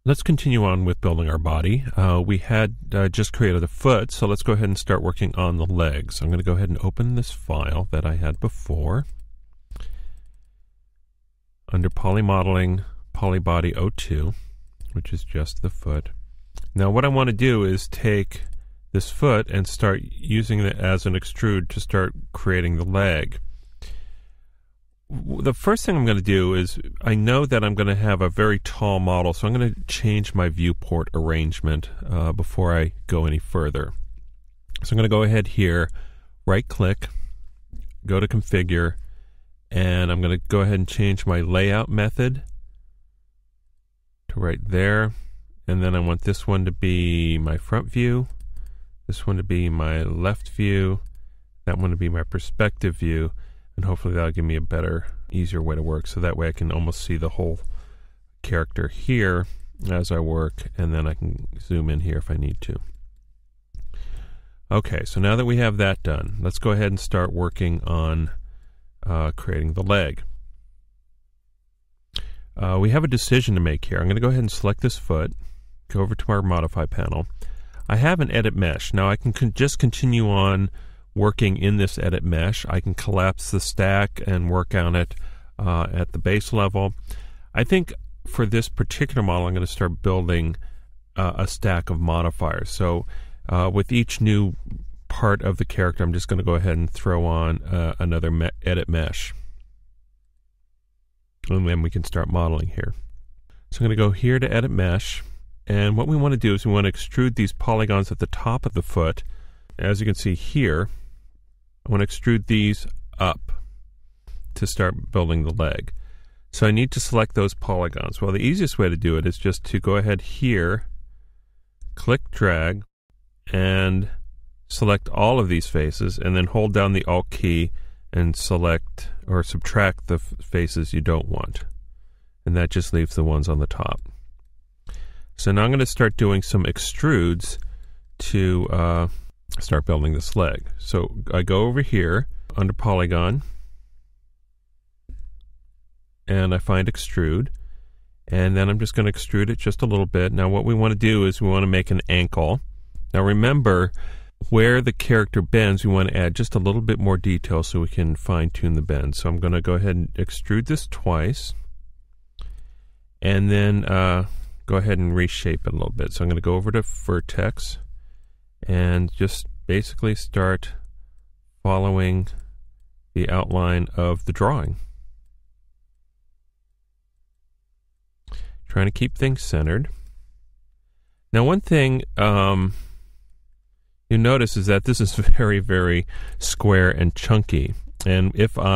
Let's continue on with building our body. We had just created a foot, so let's go ahead and start working on the legs. I'm going to go ahead and open this file that I had before. Under Polymodeling, Polybody 02, which is just the foot. Now what I want to do is take this foot and start using it as an extrude to start creating the leg. The first thing I'm going to do is, I know that I'm going to have a very tall model, so I'm going to change my viewport arrangement before I go any further. So I'm going to go ahead here, right click, go to configure, and I'm going to go ahead and change my layout method to right there. And then I want this one to be my front view, this one to be my left view, that one to be my perspective view. And hopefully that'll give me a better, easier way to work. So that way I can almost see the whole character here as I work, and then I can zoom in here if I need to. Okay, so now that we have that done, let's go ahead and start working on creating the leg. We have a decision to make here. I'm going to go ahead and select this foot, go over to our Modify panel. I have an Edit Mesh. Now I can just continue on working in this edit mesh. I can collapse the stack and work on it at the base level. I think for this particular model I'm going to start building a stack of modifiers. So with each new part of the character, I'm just going to go ahead and throw on another edit mesh. And then we can start modeling here. So I'm going to go here to edit mesh, and what we want to do is we want to extrude these polygons at the top of the foot. As you can see here, I want to extrude these up to start building the leg. So I need to select those polygons. Well, the easiest way to do it is just to go ahead here, click drag, and select all of these faces, and then hold down the Alt key and select or subtract the faces you don't want. And that just leaves the ones on the top. So now I'm going to start doing some extrudes to start building this leg. So I go over here under Polygon, and I find Extrude, and then I'm just going to extrude it just a little bit. Now what we want to do is we want to make an ankle. Now remember, where the character bends, we want to add just a little bit more detail so we can fine-tune the bend. So I'm going to go ahead and extrude this twice, and then go ahead and reshape it a little bit. So I'm going to go over to Vertex and just basically start following the outline of the drawing. Trying to keep things centered. Now one thing you notice is that this is very, very square and chunky. And if I